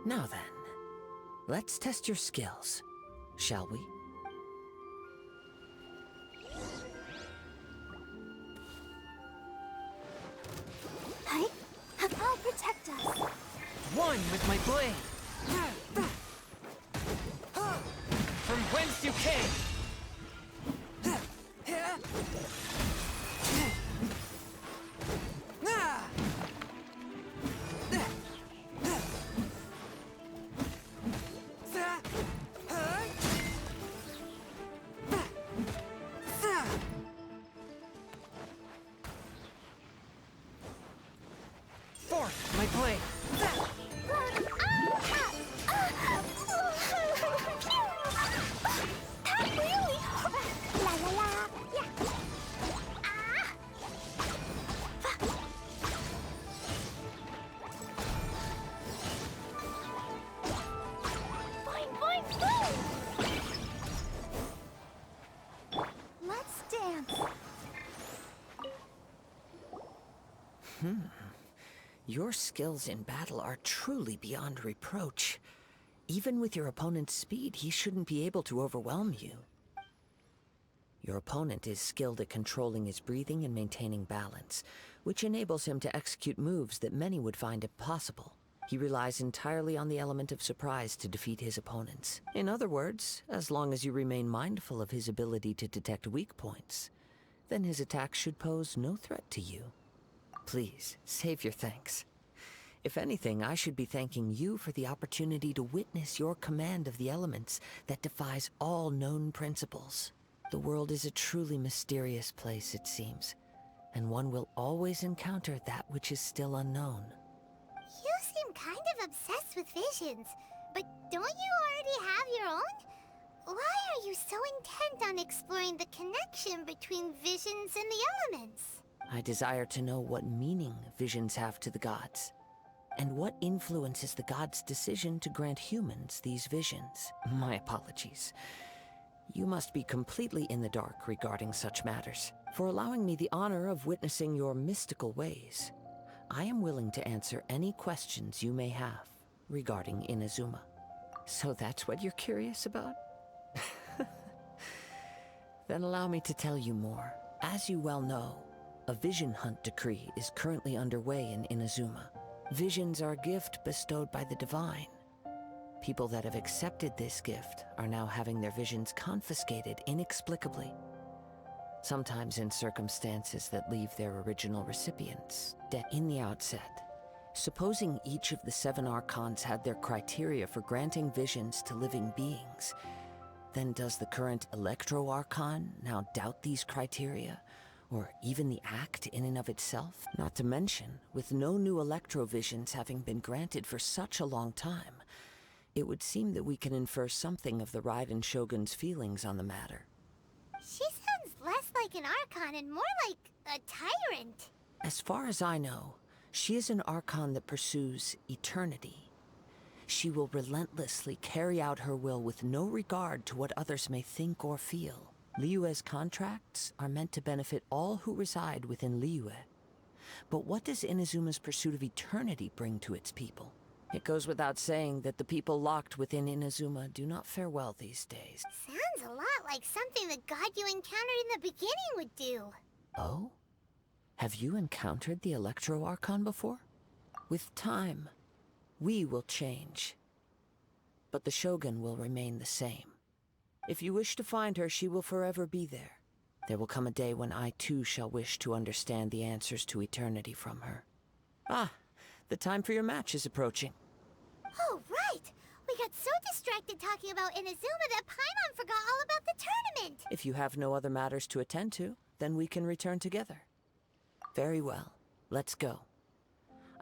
Now then, let's test your skills, shall we? Hi? I'll protect us. One with my blade! From whence you came! Forth, my blade! That really hurt. La la la. Yeah. Boing, boing, boing. Let's dance. Your skills in battle are truly beyond reproach. Even with your opponent's speed, he shouldn't be able to overwhelm you. Your opponent is skilled at controlling his breathing and maintaining balance, which enables him to execute moves that many would find impossible. He relies entirely on the element of surprise to defeat his opponents. In other words, as long as you remain mindful of his ability to detect weak points, then his attacks should pose no threat to you. Please, save your thanks. If anything, I should be thanking you for the opportunity to witness your command of the elements that defies all known principles. The world is a truly mysterious place, it seems, and one will always encounter that which is still unknown. You seem kind of obsessed with visions, but don't you already have your own? Why are you so intent on exploring the connection between visions and the elements? I desire to know what meaning visions have to the gods, and what influences the gods' decision to grant humans these visions. My apologies. You must be completely in the dark regarding such matters. For allowing me the honor of witnessing your mystical ways, I am willing to answer any questions you may have regarding Inazuma. So that's what you're curious about? Then allow me to tell you more. As you well know, a vision hunt decree is currently underway in Inazuma. Visions are a gift bestowed by the divine. People that have accepted this gift are now having their visions confiscated inexplicably. Sometimes in circumstances that leave their original recipients dead. In the outset, supposing each of the 7 archons had their criteria for granting visions to living beings, then does the current Electro Archon now doubt these criteria, or even the act in and of itself? Not to mention, with no new Electro visions having been granted for such a long time, it would seem that we can infer something of the Raiden Shogun's feelings on the matter. She sounds less like an Archon and more like a tyrant. As far as I know, she is an Archon that pursues eternity. She will relentlessly carry out her will with no regard to what others may think or feel. Liyue's contracts are meant to benefit all who reside within Liyue. But what does Inazuma's pursuit of eternity bring to its people? It goes without saying that the people locked within Inazuma do not fare well these days. Sounds a lot like something the god you encountered in the beginning would do. Oh? Have you encountered the Electro Archon before? With time, we will change. But the Shogun will remain the same. If you wish to find her, she will forever be there. There will come a day when I too shall wish to understand the answers to eternity from her. Ah, the time for your match is approaching. Oh, right! We got so distracted talking about Inazuma that Paimon forgot all about the tournament! If you have no other matters to attend to, then we can return together. Very well. Let's go.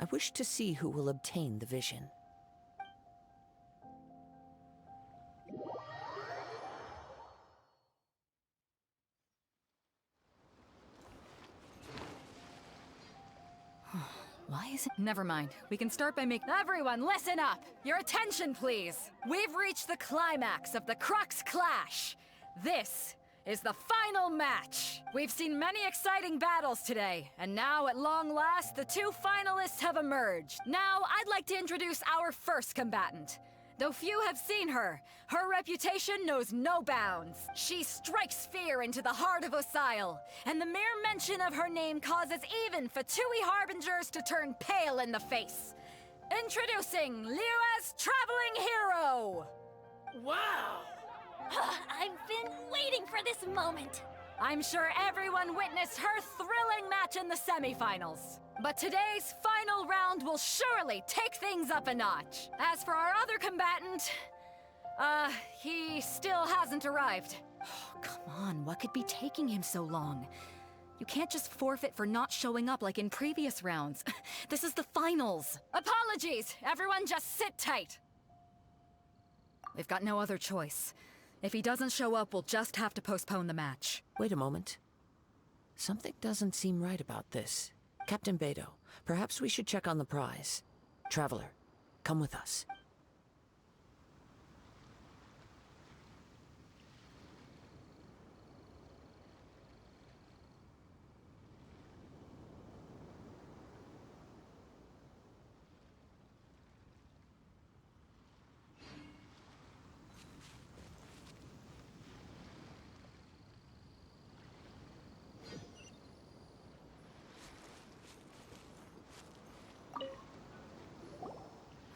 I wish to see who will obtain the vision. Why is it? Never mind. We can start by making. Everyone, listen up! Your attention, please! We've reached the climax of the Crux Clash! This is the final match! We've seen many exciting battles today, and now, at long last, the 2 finalists have emerged. Now, I'd like to introduce our first combatant. Though few have seen her, her reputation knows no bounds. She strikes fear into the heart of Osail, and the mere mention of her name causes even Fatui Harbingers to turn pale in the face. Introducing Liyue's traveling hero! Wow! I've been waiting for this moment. I'm sure everyone witnessed her thrilling match in the semifinals. But today's final round will surely take things up a notch. As for our other combatant, he still hasn't arrived. Oh, come on, what could be taking him so long? You can't just forfeit for not showing up like in previous rounds. This is the finals. Apologies, everyone just sit tight. We've got no other choice. If he doesn't show up, we'll just have to postpone the match. Wait a moment. Something doesn't seem right about this. Captain Beidou, perhaps we should check on the prize. Traveler, come with us.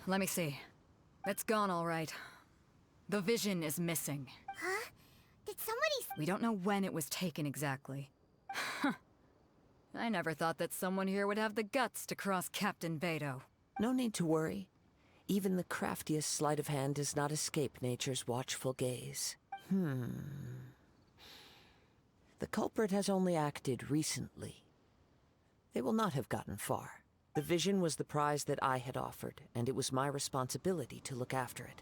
Let me see. It's gone all right. The vision is missing. Huh? Did somebody... We don't know when it was taken exactly. I never thought that someone here would have the guts to cross Captain Beidou. No need to worry. Even the craftiest sleight of hand does not escape nature's watchful gaze. The culprit has only acted recently. They will not have gotten far. The vision was the prize that I had offered, and it was my responsibility to look after it.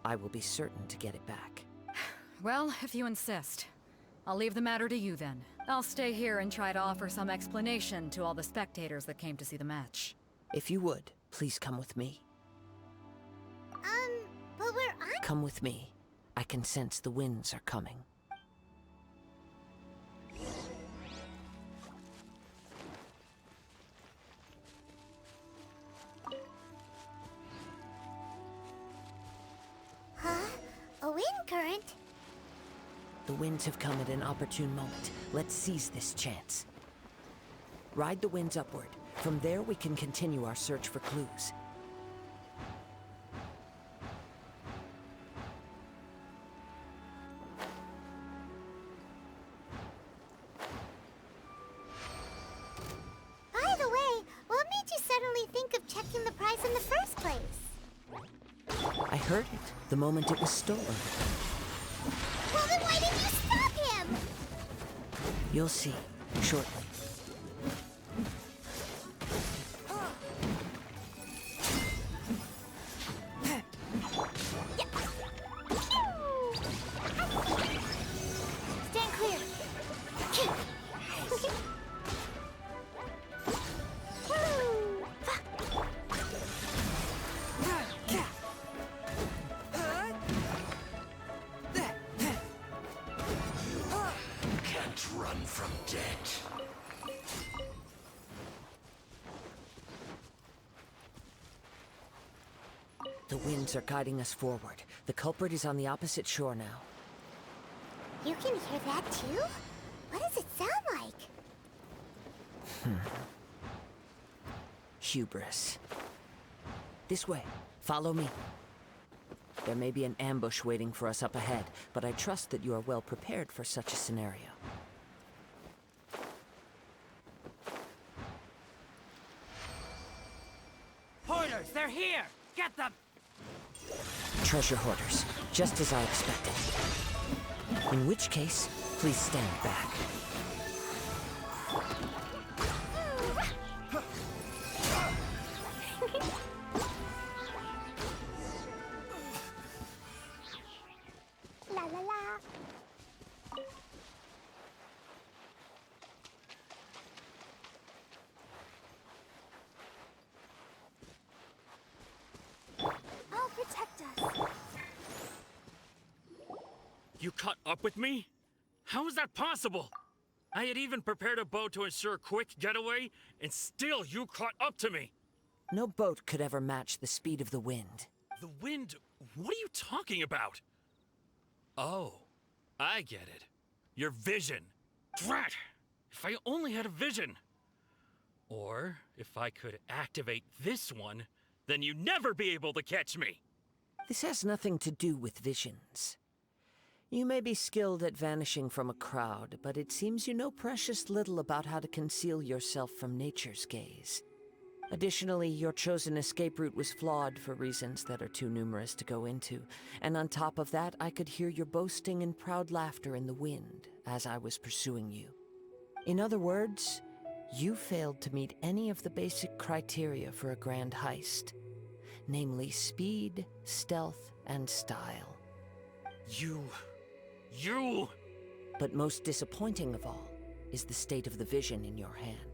I will be certain to get it back. Well, if you insist. I'll leave the matter to you then. I'll stay here and try to offer some explanation to all the spectators that came to see the match. If you would, please come with me. But we're on... Come with me. I can sense the winds are coming. Huh? A wind current? The winds have come at an opportune moment. Let's seize this chance. Ride the winds upward. From there, we can continue our search for clues. By the way, what made you suddenly think of checking the prize in the first place? I heard it the moment it was stolen. Well, then why didn't you stop him? You'll see shortly. Stand clear. Can't run from death. The winds are guiding us forward. The culprit is on the opposite shore now. You can hear that too? What does it sound like? Hubris. This way. Follow me. There may be an ambush waiting for us up ahead, but I trust that you are well prepared for such a scenario. Hoarders, they're here! Get them! Treasure hoarders, just as I expected. In which case, please stand back. La la la. I'll protect us. You caught up with me? How is that possible? I had even prepared a boat to ensure a quick getaway, and still you caught up to me. No boat could ever match the speed of the wind. The wind? What are you talking about? Oh, I get it. Your vision. Drat! If I only had a vision. Or, if I could activate this one, then you'd never be able to catch me. This has nothing to do with visions. You may be skilled at vanishing from a crowd, but it seems you know precious little about how to conceal yourself from nature's gaze. Additionally, your chosen escape route was flawed for reasons that are too numerous to go into, and on top of that, I could hear your boasting and proud laughter in the wind as I was pursuing you. In other words, you failed to meet any of the basic criteria for a grand heist, namely speed, stealth, and style. You... But most disappointing of all is the state of the vision in your hand.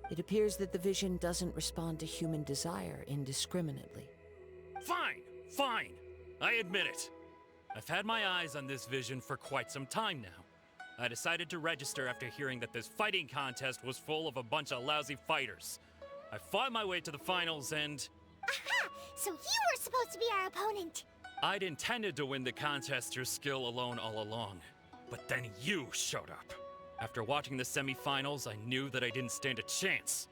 It appears that the vision doesn't respond to human desire indiscriminately. Fine. I admit it. I've had my eyes on this vision for quite some time now. I decided to register after hearing that this fighting contest was full of a bunch of lousy fighters. I fought my way to the finals and... Aha! So you were supposed to be our opponent. I'd intended to win the contest through skill alone all along. But then you showed up. After watching the semi-finals, I knew that I didn't stand a chance.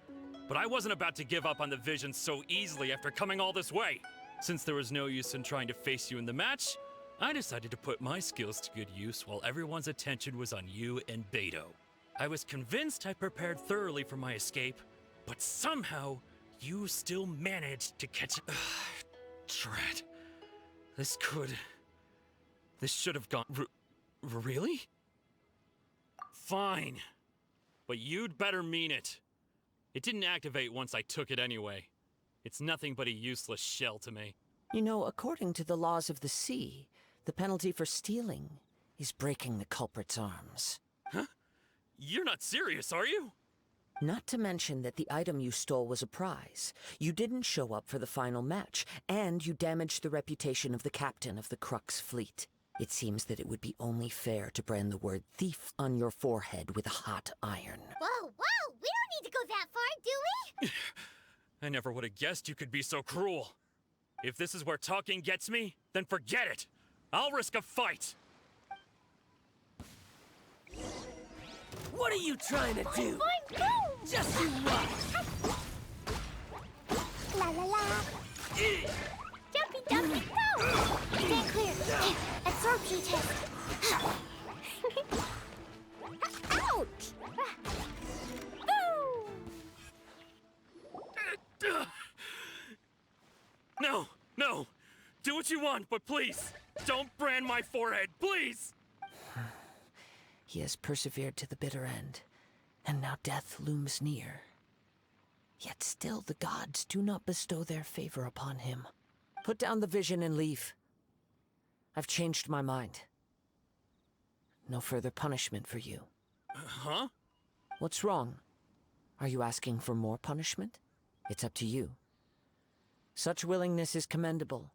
But I wasn't about to give up on the vision so easily after coming all this way. Since there was no use in trying to face you in the match, I decided to put my skills to good use while everyone's attention was on you and Beto. I was convinced I prepared thoroughly for my escape, but somehow, you still managed to catch... Drat. This should have gone... Really? Fine. But you'd better mean it. It didn't activate once I took it anyway. It's nothing but a useless shell to me. You know, according to the laws of the sea, the penalty for stealing is breaking the culprit's arms. Huh? You're not serious, are you? Not to mention that the item you stole was a prize. You didn't show up for the final match, and you damaged the reputation of the captain of the Crux fleet. It seems that it would be only fair to brand the word thief on your forehead with a hot iron. Whoa! We don't need to go that far, do we? I never would have guessed you could be so cruel. If this is where talking gets me, then forget it. I'll risk a fight. What are you trying to do? Fine, boom! Just you watch! La la la. Jumpy, jumpy, go! Stand clear. Hey, absorption test. Ouch! No, no! Do what you want, but please, don't brand my forehead, please! He has persevered to the bitter end, and now death looms near. Yet still the gods do not bestow their favor upon him. Put down the vision and leave. I've changed my mind. No further punishment for you. Huh? What's wrong? Are you asking for more punishment? It's up to you. Such willingness is commendable,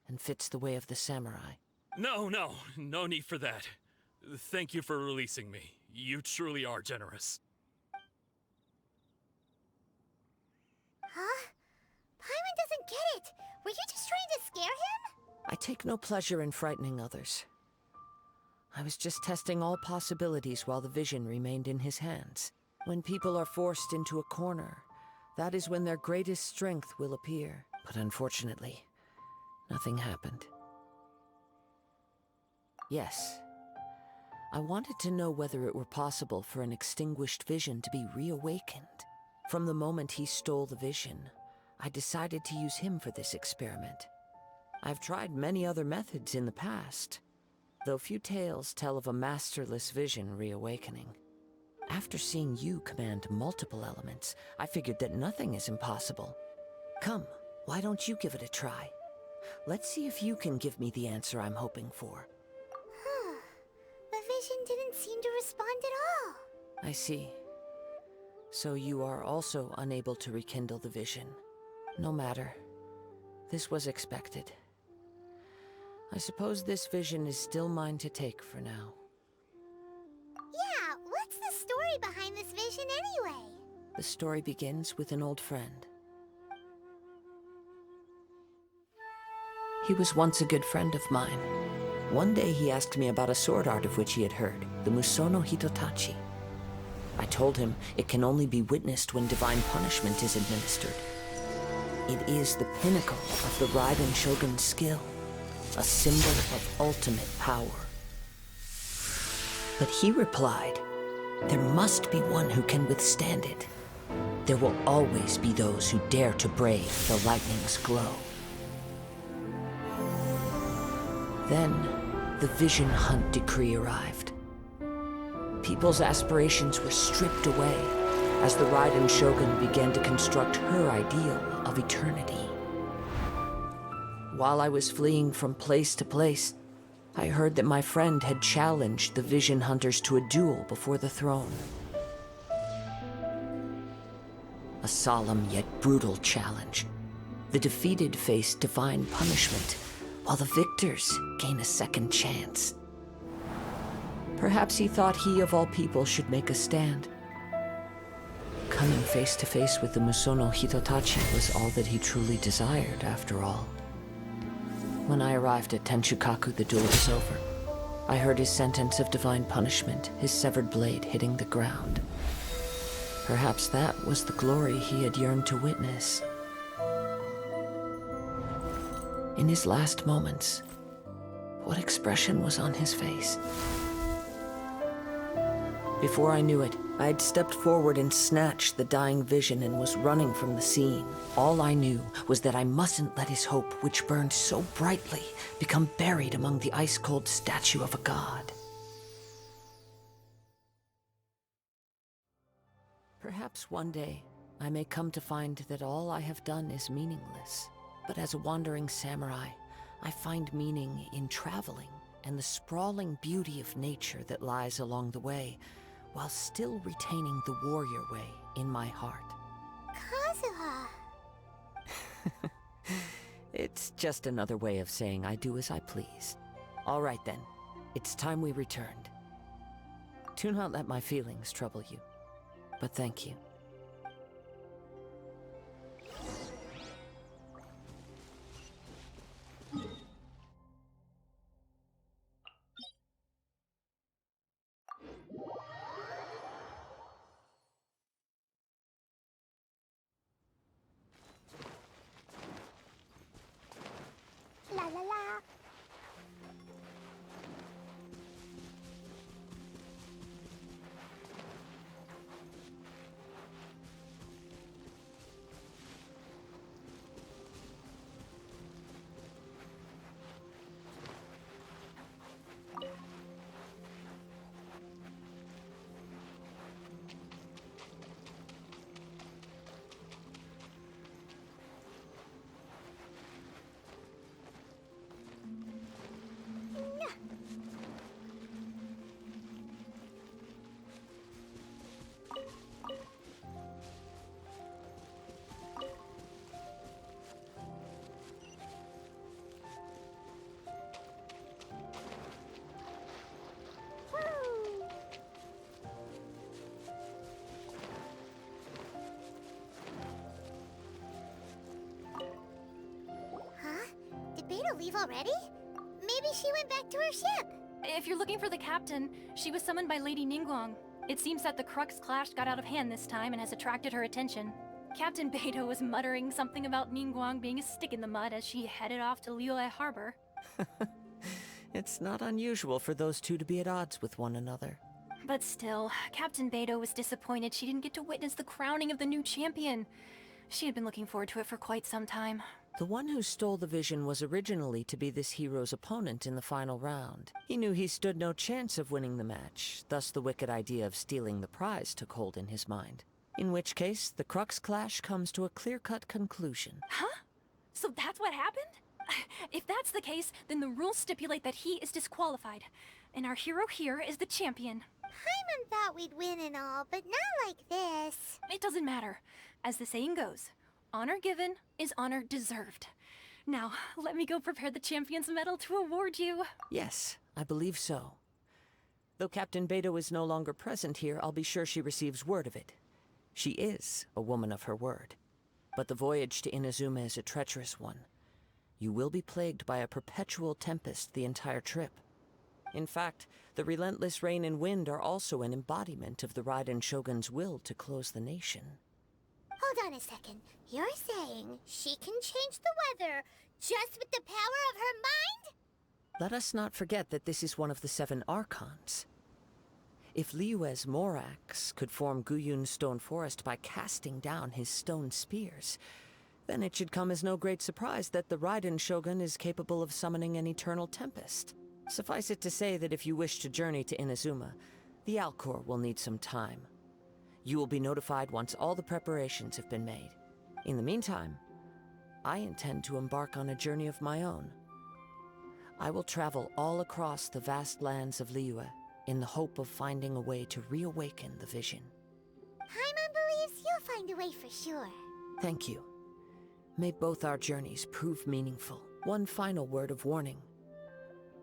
and fits the way of the samurai. No need for that. Thank you for releasing me. You truly are generous. Huh? Paimon doesn't get it. Were you just trying to scare him? I take no pleasure in frightening others. I was just testing all possibilities while the vision remained in his hands. When people are forced into a corner, that is when their greatest strength will appear. But unfortunately, nothing happened. Yes, I wanted to know whether it were possible for an extinguished vision to be reawakened. From the moment he stole the vision, I decided to use him for this experiment. I've tried many other methods in the past, though few tales tell of a masterless vision reawakening. After seeing you command multiple elements, I figured that nothing is impossible. Come, why don't you give it a try? Let's see if you can give me the answer I'm hoping for. The vision didn't seem to respond at all. I see. So you are also unable to rekindle the vision. No matter. This was expected. I suppose this vision is still mine to take for now. Yeah, what's the story behind this vision anyway? The story begins with an old friend. He was once a good friend of mine. One day he asked me about a sword art of which he had heard, the Musono Hitotachi. I told him it can only be witnessed when divine punishment is administered. It is the pinnacle of the Raiden Shogun's skill, a symbol of ultimate power. But he replied, there must be one who can withstand it. There will always be those who dare to brave the lightning's glow. Then, the Vision Hunt decree arrived. People's aspirations were stripped away as the Raiden Shogun began to construct her ideal of eternity. While I was fleeing from place to place, I heard that my friend had challenged the Vision Hunters to a duel before the throne. A solemn yet brutal challenge. The defeated face divine punishment, while the victors gain a second chance. Perhaps he thought he of all people should make a stand. Coming face to face with the Musono Hitotachi was all that he truly desired, after all. When I arrived at Tenshukaku, the duel was over. I heard his sentence of divine punishment, his severed blade hitting the ground. Perhaps that was the glory he had yearned to witness. In his last moments, what expression was on his face? Before I knew it, I had stepped forward and snatched the dying vision and was running from the scene. All I knew was that I mustn't let his hope, which burned so brightly, become buried among the ice-cold statue of a god. Perhaps one day, I may come to find that all I have done is meaningless. But as a wandering samurai, I find meaning in traveling and the sprawling beauty of nature that lies along the way, while still retaining the warrior way in my heart. Kazuha. It's just another way of saying I do as I please. All right then, it's time we returned. Do not let my feelings trouble you, but thank you. to leave already? Maybe she went back to her ship. If you're looking for the captain, she was summoned by Lady Ningguang. It seems that the Crux clash got out of hand this time and has attracted her attention. Captain Beidou was muttering something about Ningguang being a stick in the mud as she headed off to Liyue Harbor. It's not unusual for those two to be at odds with one another. But still, Captain Beidou was disappointed she didn't get to witness the crowning of the new champion. She had been looking forward to it for quite some time. The one who stole the vision was originally to be this hero's opponent in the final round. He knew he stood no chance of winning the match, thus the wicked idea of stealing the prize took hold in his mind. In which case, the Crux clash comes to a clear-cut conclusion. Huh? So that's what happened? If that's the case, then the rules stipulate that he is disqualified. And our hero here is the champion. Paimon thought we'd win and all, but not like this. It doesn't matter. As the saying goes, honor given is honor deserved. Now, let me go prepare the champion's medal to award you. Yes, I believe so. Though Captain Beidou is no longer present here, I'll be sure she receives word of it. She is a woman of her word. But the voyage to Inazuma is a treacherous one. You will be plagued by a perpetual tempest the entire trip. In fact, the relentless rain and wind are also an embodiment of the Raiden Shogun's will to close the nation. Hold on a second. You're saying she can change the weather just with the power of her mind? Let us not forget that this is one of the 7 Archons. If Liyue's Morax could form Guyun's stone forest by casting down his stone spears, then it should come as no great surprise that the Raiden Shogun is capable of summoning an eternal tempest. Suffice it to say that if you wish to journey to Inazuma, the Alcor will need some time. You will be notified once all the preparations have been made. In the meantime, I intend to embark on a journey of my own. I will travel all across the vast lands of Liyue in the hope of finding a way to reawaken the vision. Paimon believes you'll find a way for sure. Thank you. May both our journeys prove meaningful. One final word of warning.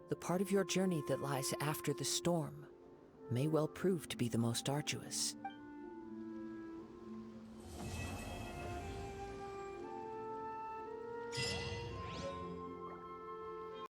The part of your journey that lies after the storm may well prove to be the most arduous.